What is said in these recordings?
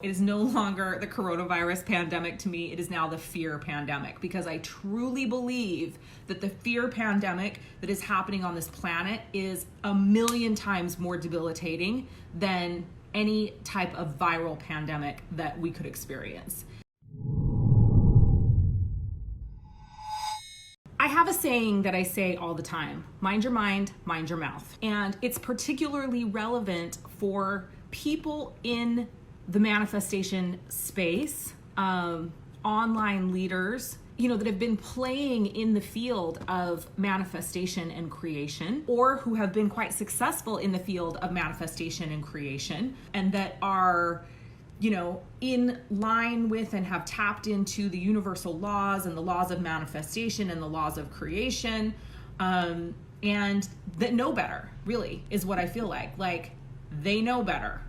It is no longer the coronavirus pandemic to me. It is now the fear pandemic, because I truly believe that the fear pandemic that is happening on this planet is a million times more debilitating than any type of viral pandemic that we could experience. I have a saying that I say all the time: mind your mind, mind your mouth. And it's particularly relevant for people in the manifestation space, online leaders, that have been playing in the field of manifestation and creation, or who have been quite successful in the field of manifestation and creation, and that are, in line with and have tapped into the universal laws and the laws of manifestation and the laws of creation, and that know better, really, is what I feel like. Like, they know better.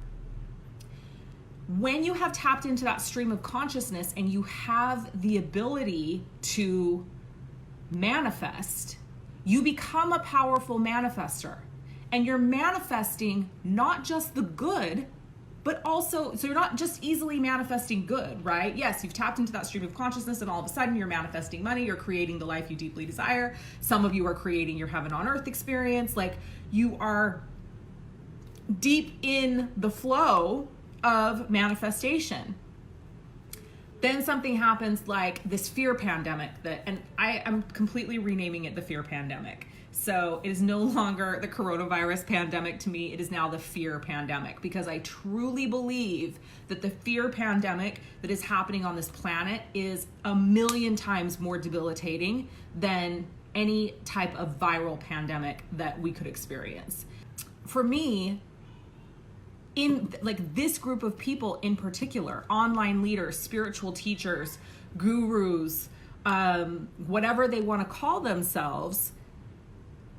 When you have tapped into that stream of consciousness and you have the ability to manifest, you become a powerful manifester. And you're manifesting not just the good, but also, so you're not just easily manifesting good, right? Yes, you've tapped into that stream of consciousness and all of a sudden you're manifesting money, you're creating the life you deeply desire. Some of you are creating your heaven on earth experience. Like, you are deep in the flow of manifestation. Then something happens like this fear pandemic and I am completely renaming it the fear pandemic. So it is no longer the coronavirus pandemic to me. It is now the fear pandemic, because I truly believe that the fear pandemic that is happening on this planet is a million times more debilitating than any type of viral pandemic that we could experience. For me, in like this group of people in particular, online leaders, spiritual teachers, gurus, whatever they want to call themselves,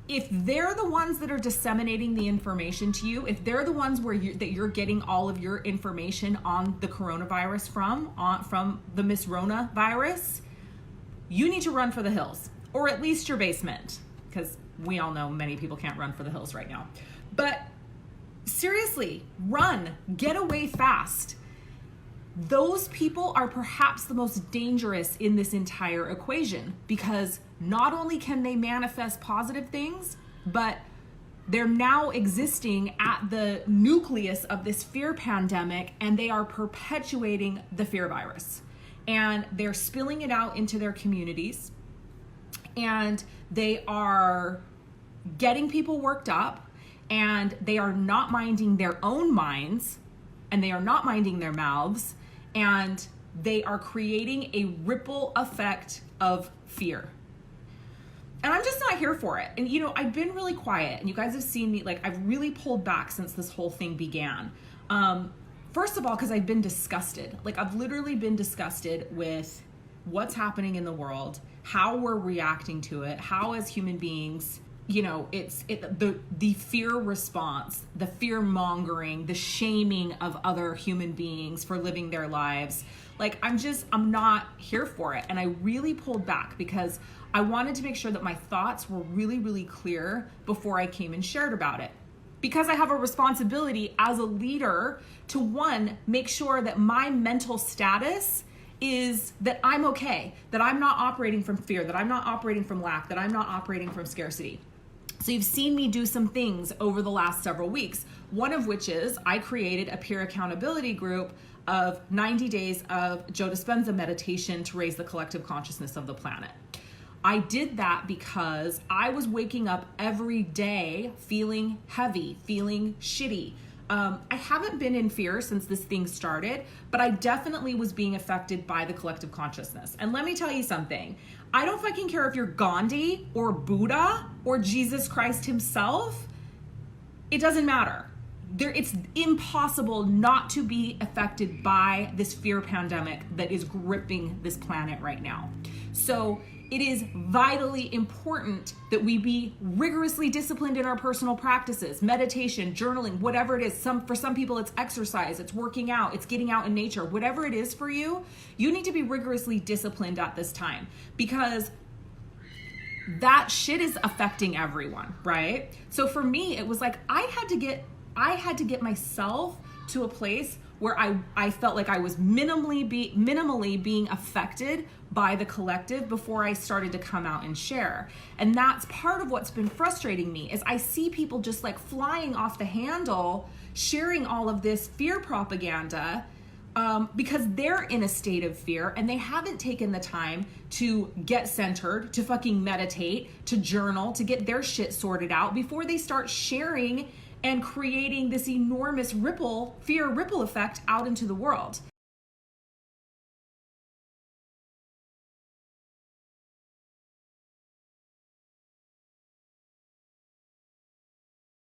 if they're the ones that are disseminating the information to you, if they're the ones that you're getting all of your information on the coronavirus from the Miss Rona virus, you need to run for the hills, or at least your basement, because we all know many people can't run for the hills right now. But seriously, run, get away fast. Those people are perhaps the most dangerous in this entire equation, because not only can they manifest positive things, but they're now existing at the nucleus of this fear pandemic, and they are perpetuating the fear virus. And they're spilling it out into their communities, and they are getting people worked up, and they are not minding their own minds, and they are not minding their mouths, and they are creating a ripple effect of fear. And I'm just not here for it. And I've been really quiet, and you guys have seen me, like, I've really pulled back since this whole thing began. First of all, because I've been disgusted. Like, I've literally been disgusted with what's happening in the world, how we're reacting to it, how as human beings, the fear response, the fear mongering, the shaming of other human beings for living their lives. Like, I'm not here for it. And I really pulled back because I wanted to make sure that my thoughts were really, really clear before I came and shared about it. Because I have a responsibility as a leader to, one, make sure that my mental status is that I'm okay, that I'm not operating from fear, that I'm not operating from lack, that I'm not operating from scarcity. So you've seen me do some things over the last several weeks, one of which is I created a peer accountability group of 90 days of Joe Dispenza meditation to raise the collective consciousness of the planet. I did that because I was waking up every day feeling heavy, feeling shitty. I haven't been in fear since this thing started, but I definitely was being affected by the collective consciousness. And let me tell you something. I don't fucking care if you're Gandhi or Buddha or Jesus Christ himself. It doesn't matter. It's impossible not to be affected by this fear pandemic that is gripping this planet right now. So it is vitally important that we be rigorously disciplined in our personal practices, meditation, journaling, whatever it is. For some people, it's exercise, it's working out, it's getting out in nature. Whatever it is for you, you need to be rigorously disciplined at this time, because that shit is affecting everyone, right? So for me, it was like I had to get myself to a place where I felt like I was minimally being affected by the collective before I started to come out and share. And that's part of what's been frustrating me, is I see people just like flying off the handle, sharing all of this fear propaganda, because they're in a state of fear and they haven't taken the time to get centered, to fucking meditate, to journal, to get their shit sorted out before they start sharing and creating this enormous fear ripple effect out into the world.